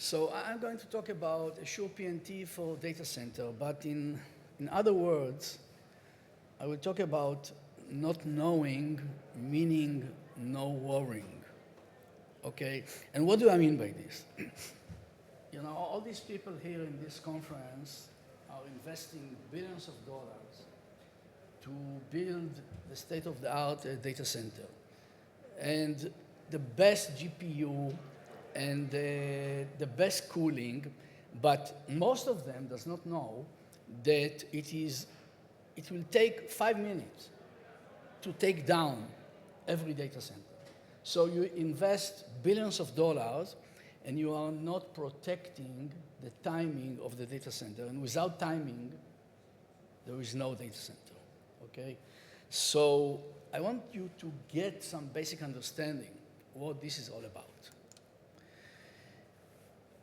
So I'm going to talk about a sure PNT for data center, but in other words, I will talk about not knowing, meaning no worrying. Okay? And what do I mean by this? You know, all these people here in this conference are investing billions of dollars to build the state-of-the-art data center. And the best GPU and the best cooling, but most of them does not know that it will take 5 minutes to take down every data center. So you invest billions of dollars and you are not protecting the timing of the data center. And without timing, there is no data center, okay? So I want you to get some basic understanding what this is all about.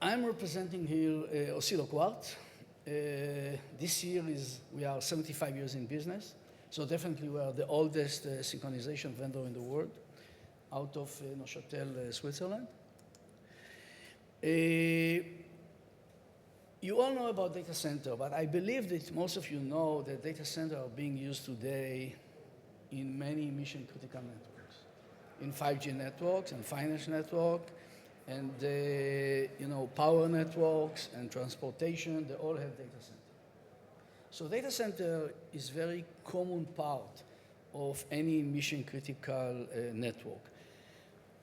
I'm representing here Oscilloquartz. This year we are 75 years in business, so definitely we are the oldest synchronization vendor in the world, out of Neuchâtel, Switzerland. You all know about data center, but I believe that most of you know that data centers are being used today in many mission-critical networks, in 5G networks and finance network, and power networks and transportation, they all have data center. So data center is very common part of any mission-critical network.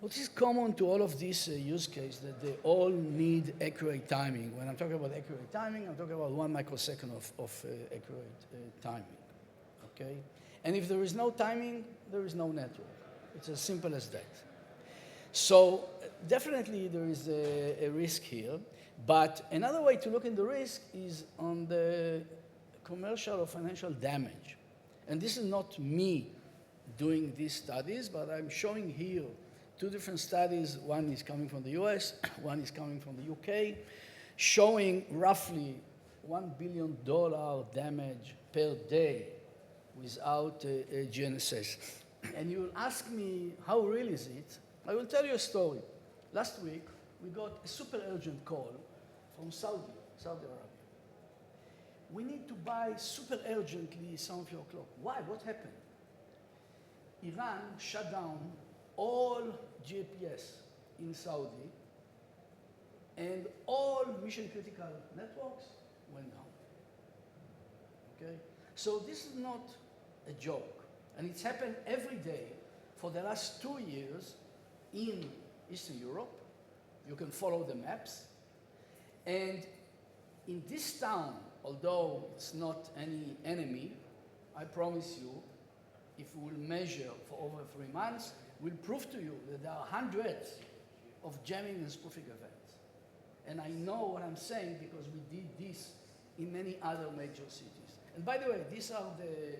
What is common to all of these use cases that they all need accurate timing. When I'm talking about accurate timing, I'm talking about 1 microsecond of accurate timing, okay? And if there is no timing, there is no network. It's as simple as that. So definitely there is a risk here, but another way to look at the risk is on the commercial or financial damage. And this is not me doing these studies, but I'm showing here 2 different studies. One is coming from the US, one is coming from the UK, showing roughly $1 billion damage per day without GNSS. And you'll ask me, how real is it? I will tell you a story. Last week, we got a super urgent call from Saudi Arabia. We need to buy super urgently some of your clock. Why? What happened? Iran shut down all GPS in Saudi, and all mission-critical networks went down. Okay? So this is not a joke, and it's happened every day for the last 2 years in Eastern Europe. You can follow the maps. And in this town, although it's not any enemy, I promise you, if we will measure for over 3 months, we'll prove to you that there are hundreds of jamming and spoofing events. And I know what I'm saying because we did this in many other major cities. And by the way, these are the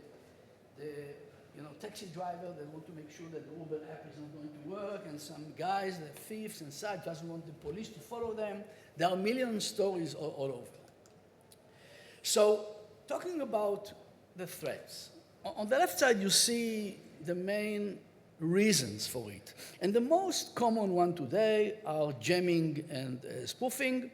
taxi drivers that want to make sure that the Uber app is not going to work, and some guys, the thieves and such, doesn't want the police to follow them. There are a million stories all over. So, talking about the threats, on the left side you see the main reasons for it. And the most common one today are jamming and spoofing,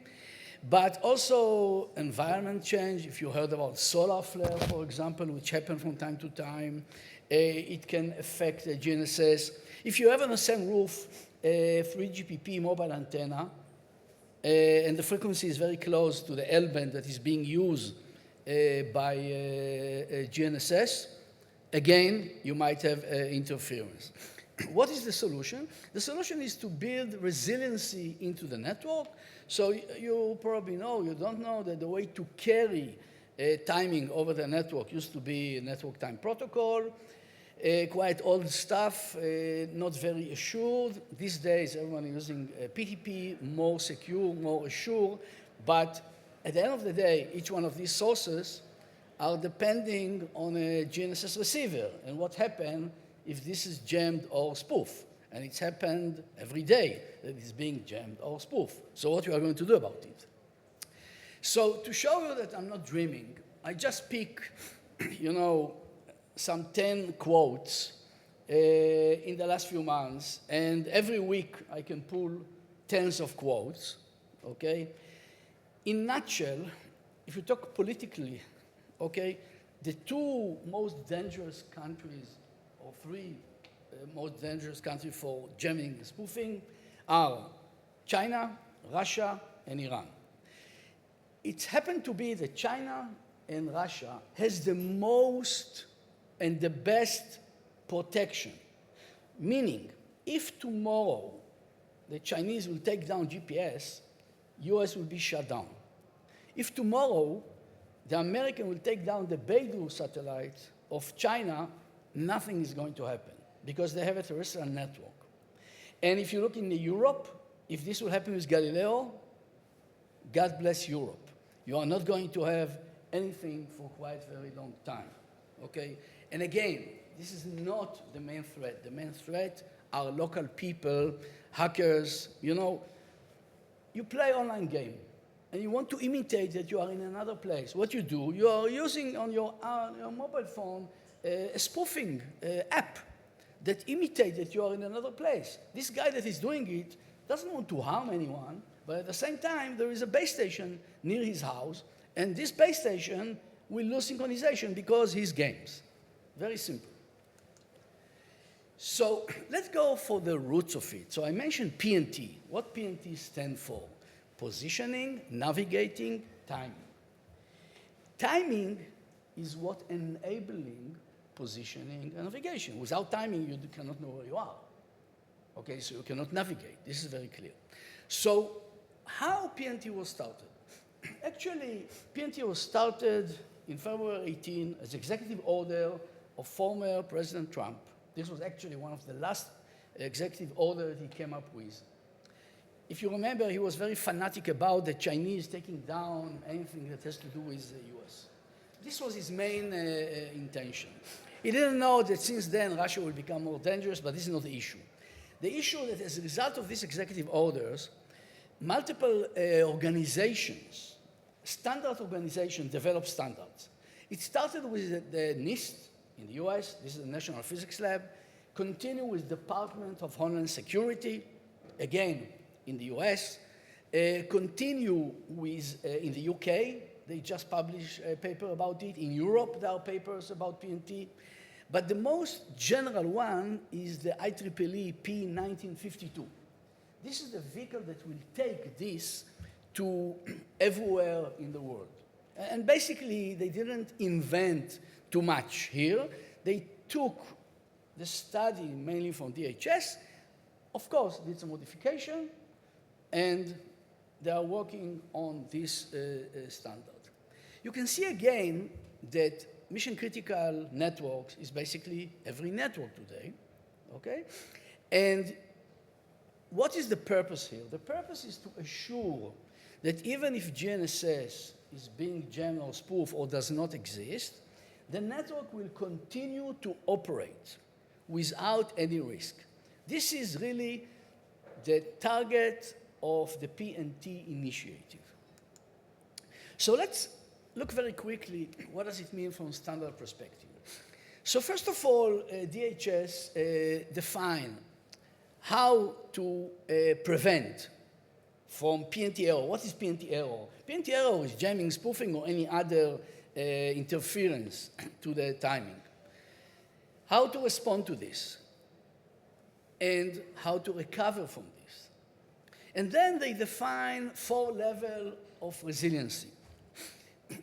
but also environment change. If you heard about solar flare, for example, which happen from time to time, it can affect the GNSS. If you have on the same roof a 3GPP mobile antenna, and the frequency is very close to the L-band that is being used by GNSS, again, you might have interference. What is the solution? The solution is to build resiliency into the network. So you probably know, you don't know, that the way to carry timing over the network used to be network time protocol, quite old stuff, not very assured. These days, everyone is using PTP, more secure, more assured. But at the end of the day, each one of these sources are depending on a GNSS receiver. And what happens if this is jammed or spoofed? And it's happened every day that it's being jammed or spoofed. So what you are going to do about it? So to show you that I'm not dreaming, I just pick, some 10 quotes in the last few months, and every week I can pull tens of quotes, okay? In nutshell, if you talk politically, okay, the two most dangerous countries, or three most dangerous countries for jamming and spoofing are China, Russia, and Iran. It happened to be that China and Russia has the most and the best protection. Meaning, if tomorrow the Chinese will take down GPS, US will be shut down. If tomorrow the American will take down the Beidou satellite of China, nothing is going to happen because they have a terrestrial network. And if you look in Europe, if this will happen with Galileo, God bless Europe. You are not going to have anything for quite a very long time, okay? And again, this is not the main threat. The main threat are local people, hackers. You know, you play online game, and you want to imitate that you are in another place. What you do, you are using on your mobile phone a spoofing app that imitates that you are in another place. This guy that is doing it doesn't want to harm anyone, but at the same time, there is a base station near his house, and this base station will lose synchronization because his games. Very simple. So let's go for the roots of it. So I mentioned PNT. What PNT stands for? Positioning, navigating, timing. Timing is what enabling positioning and navigation. Without timing, you cannot know where you are. Okay, so you cannot navigate. This is very clear. So how PNT was started? Actually, PNT was started in February 18 as executive order of former President Trump. This was actually one of the last executive orders he came up with. If you remember, he was very fanatic about the Chinese taking down anything that has to do with the US. This was his main intention. He didn't know that since then Russia will become more dangerous, but this is not the issue. The issue that as a result of these executive orders, multiple organizations, standard organizations, developed standards. It started with the NIST in the US, this is the National Physics Lab, continue with Department of Homeland Security, again, in the US, continue with, in the UK, they just published a paper about it. In Europe, there are papers about PNT. But the most general one is the IEEE P1952. This is the vehicle that will take this to everywhere in the world. And basically, they didn't invent too much here. They took the study mainly from DHS, of course, did some modification, and they are working on this standard. You can see again that mission-critical networks is basically every network today, okay? And what is the purpose here? The purpose is to assure that even if GNSS is being jammed or spoofed or does not exist, the network will continue to operate without any risk. This is really the target of the PNT initiative. So let's look very quickly, what does it mean from a standard perspective? So first of all, DHS define how to prevent from PNT error. What is PNT error? PNT error is jamming, spoofing, or any other interference to the timing. How to respond to this, and how to recover from this. And then they define 4 levels of resiliency.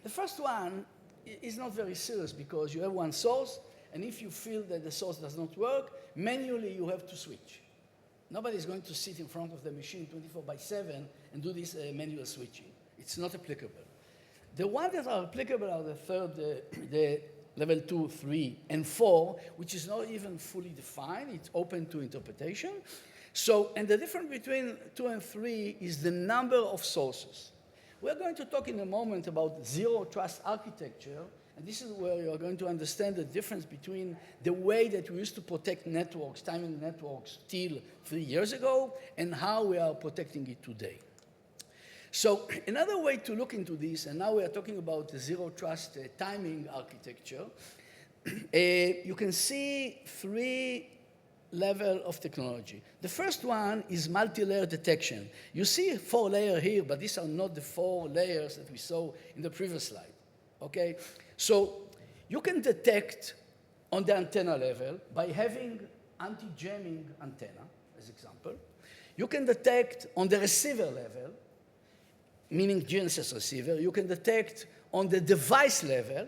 The first one is not very serious because you have one source, and if you feel that the source does not work, manually you have to switch. Nobody is going to sit in front of the machine 24/7 and do this manual switching. It's not applicable. The ones that are applicable are the third, the level 2, 3, and 4, which is not even fully defined. It's open to interpretation. So, and the difference between 2 and 3 is the number of sources. We're going to talk in a moment about zero trust architecture, and this is where you're going to understand the difference between the way that we used to protect networks, timing networks, till 3 years ago, and how we are protecting it today. So another way to look into this, and now we are talking about the zero trust timing architecture, you can see 3 level of technology. The first one is multi-layer detection. You see 4 layers here, but these are not the 4 layers that we saw in the previous slide, okay? So you can detect on the antenna level by having anti-jamming antenna, as example. You can detect on the receiver level, meaning GNSS receiver. You can detect on the device level,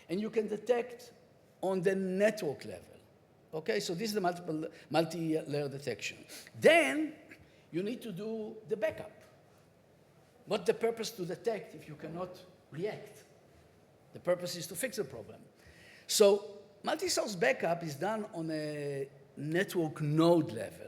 and you can detect on the network level. Okay, so this is the multi-layer detection. Then you need to do the backup. What's the purpose to detect if you cannot react? The purpose is to fix the problem. So multi-source backup is done on a network node level.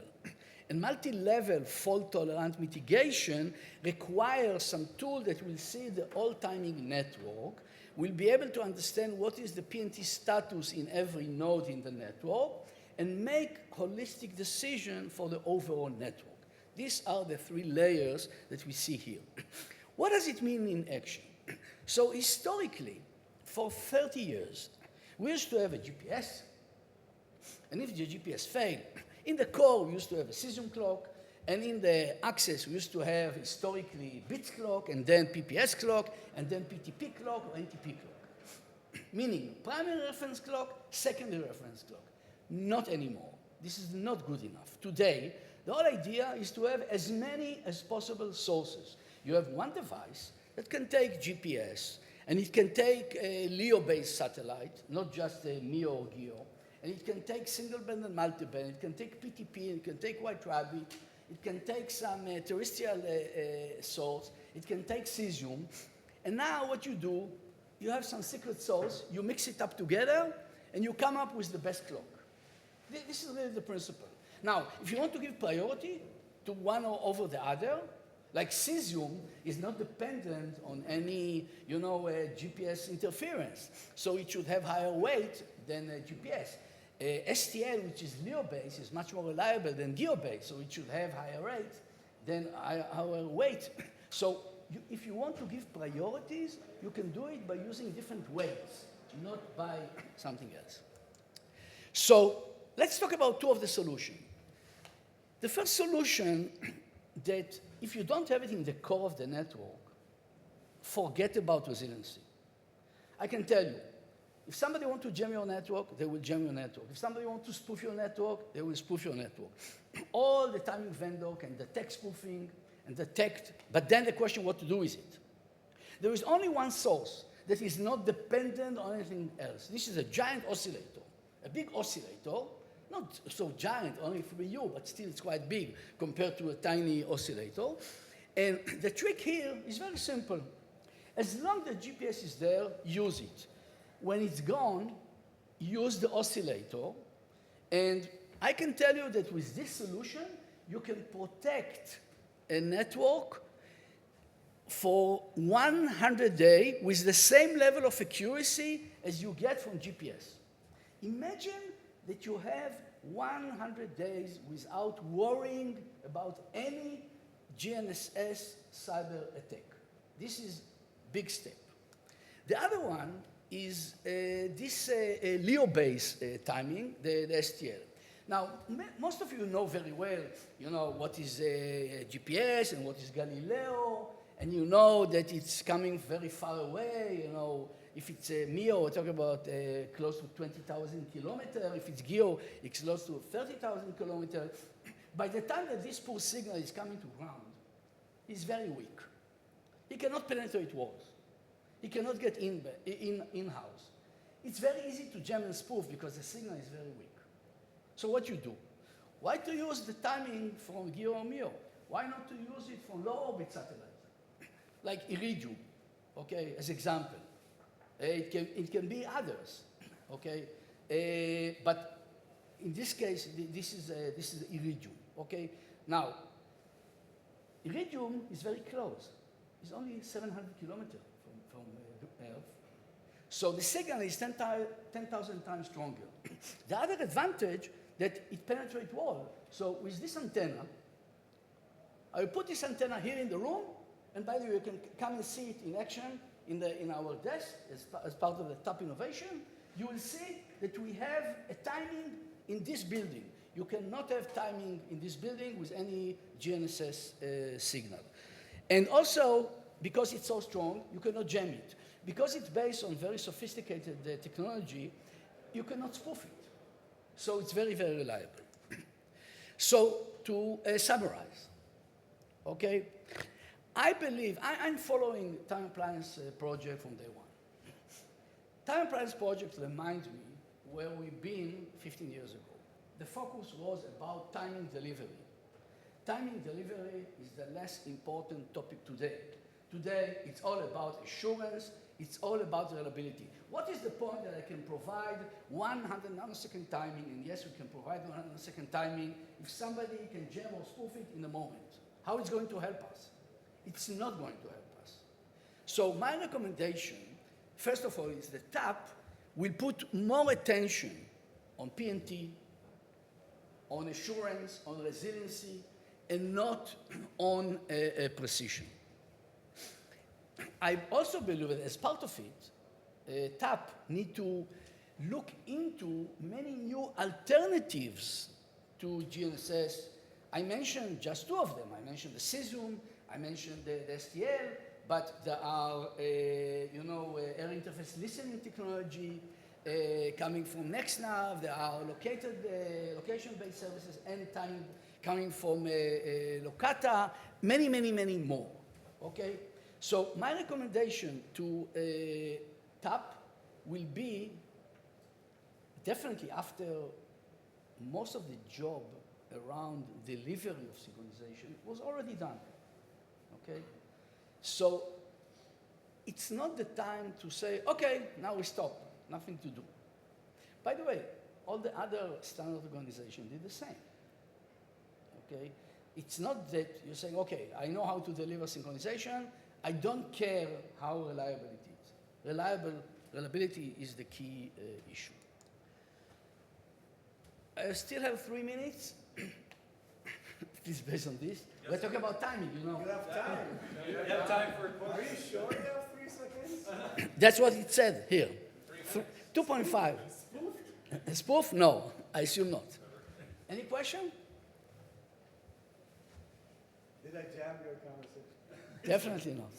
And multi-level fault-tolerant mitigation requires some tool that will see the all-timing network, will be able to understand what is the PNT status in every node in the network, and make holistic decision for the overall network. These are the 3 layers that we see here. What does it mean in action? So historically, for 30 years, we used to have a GPS, and if the GPS failed, in the core, we used to have a cesium clock, and in the access, we used to have historically bits clock, and then PPS clock, and then PTP clock or NTP clock. Meaning primary reference clock, secondary reference clock. Not anymore. This is not good enough. Today, the whole idea is to have as many as possible sources. You have one device that can take GPS, and it can take a LEO-based satellite, not just a MEO or GEO, and it can take single-band and multi-band, it can take PTP, it can take white rabbit, it can take some terrestrial source, it can take cesium, and now what you do, you have some secret source, you mix it up together, and you come up with the best clock. This is really the principle. Now, if you want to give priority to one or over the other, like cesium is not dependent on any, GPS interference. So it should have higher weight than GPS. STL, which is LEO-based, is much more reliable than GEO-based, so it should have higher rate than higher weight. So if you want to give priorities, you can do it by using different weights, not by something else. So let's talk about 2 of the solutions. The first solution that if you don't have it in the core of the network, forget about resiliency. I can tell you, if somebody wants to jam your network, they will jam your network. If somebody wants to spoof your network, they will spoof your network. All the timing vendor can detect spoofing and detect, but then the question, what to do with it? There is only one source that is not dependent on anything else. This is a giant oscillator, a big oscillator, not so giant, only 3U, but still it's quite big compared to a tiny oscillator. And the trick here is very simple. As long as the GPS is there, use it. When it's gone, use the oscillator. And I can tell you that with this solution, you can protect a network for 100 days with the same level of accuracy as you get from GPS. Imagine that you have 100 days without worrying about any GNSS cyber attack. This is a big step. The other one is this LEO-based timing, the STL. Now, most of you know very well, what is GPS and what is Galileo, and you know that it's coming very far away. If it's MEO, we're talking about close to 20,000 kilometers. If it's GEO, it's close to 30,000 kilometers. By the time that this poor signal is coming to ground, it's very weak. It cannot penetrate walls. It cannot get in-house. It's very easy to jam and spoof because the signal is very weak. So what you do? Why to use the timing from GEO or MEO? Why not to use it from low-orbit satellites, like Iridium, okay, as example. It can be others, okay? But in this case, this is Iridium, okay? Now, Iridium is very close. It's only 700 kilometers from Earth. So the signal is 10,000 times stronger. The other advantage that it penetrates wall. So with this antenna, I will put this antenna here in the room, and by the way, you can come and see it in action in our desk as part of the top innovation. You will see that we have a timing in this building. You cannot have timing in this building with any GNSS signal. And also, because it's so strong, you cannot jam it. Because it's based on very sophisticated technology, you cannot spoof it. So it's very, very reliable. So to summarize, okay, I believe, I'm following time appliance project from day one. Time appliance project reminds me where we've been 15 years ago. The focus was about timing delivery. Timing delivery is the less important topic today. Today, it's all about assurance, it's all about reliability. What is the point that I can provide 100 nanosecond timing, and yes, we can provide 100 nanosecond timing, if somebody can jam or spoof it in a moment? How it's going to help us? It's not going to help us. So my recommendation, first of all, is the TAP will put more attention on PNT, on assurance, on resiliency, and not on precision. I also believe that as part of it, TAP need to look into many new alternatives to GNSS. I mentioned just two of them. I mentioned the cesium, I mentioned the STL, but there are, air interface listening technology coming from NextNav. There are location-based services and time coming from Locata, many, many, many more, okay? So my recommendation to TAP will be definitely after most of the job around delivery of synchronization was already done, okay? So it's not the time to say, okay, now we stop, nothing to do. By the way, all the other standard organizations did the same, okay? It's not that you're saying, okay, I know how to deliver synchronization, I don't care how reliable it is. Reliability is the key issue. I still have 3 minutes. It's based on this. We're talking about timing, you know. You have time. You have time for a question. Are you sure you have 3 seconds? That's what it said here. 2.5. Spoofed? Spoof? No, I assume not. Any question? Did I jam your conversation? Definitely not.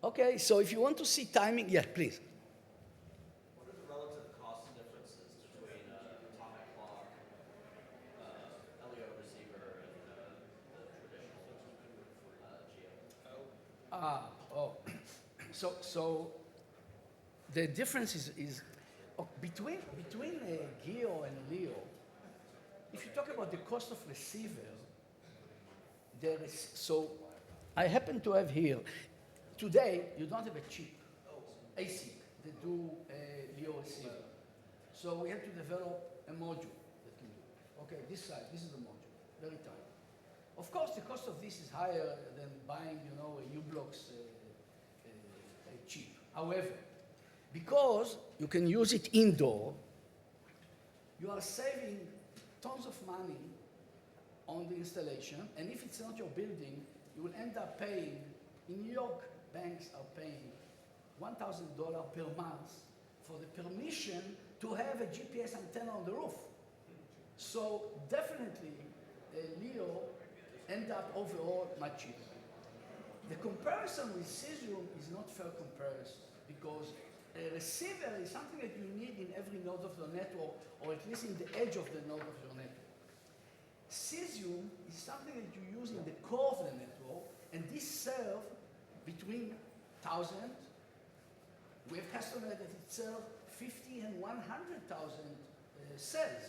Okay, so if you want to see timing, yeah, please. What are the relative cost differences between atomic clock, LEO receiver, and the traditional GEO? So the difference is between GEO and LEO. If you talk about the cost of receiver, there is, so I happen to have here, today you don't have a chip, ASIC, that do LEO receiver. So we have to develop a module that can do it. Okay, this side, this is the module, very tiny. Of course, the cost of this is higher than buying, a U-Blocks chip. However, because you can use it indoor, you are saving tons of money on the installation, and if it's not your building, you will end up paying, in New York, banks are paying $1,000 per month for the permission to have a GPS antenna on the roof. So definitely, LEO end up overall much cheaper. The comparison with cesium is not fair comparison, because a receiver is something that you need in every node of your network, or at least in the edge of the node of your network. Cesium is something that you use in the core of the network, and this serves between 1,000. We have customers that it serves 50 and 100,000 cells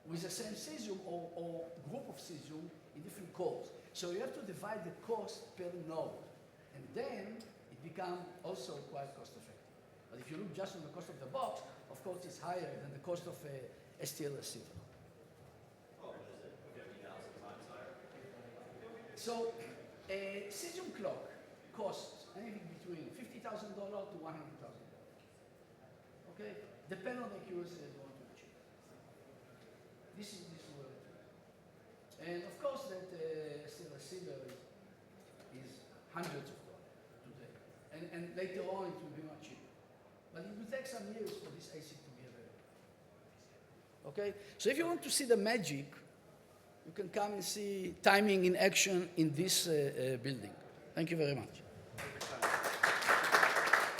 with the same cesium or group of cesium in different cores. So you have to divide the cost per node, and then it becomes also quite cost effective. But if you look just on the cost of the box, of course it's higher than the cost of a STL receiver. Oh, what is it? 50,000 times higher? So a cesium clock costs anything between $50,000 to $100,000. Okay, depending on the accuracy that you want to achieve. This is where it is. And of course, that STL receiver is hundreds of dollars today, and later on it will be much cheaper. But it will take some years for this ASIC to be available. Okay? So if you want to see the magic, you can come and see timing in action in this building. Thank you very much.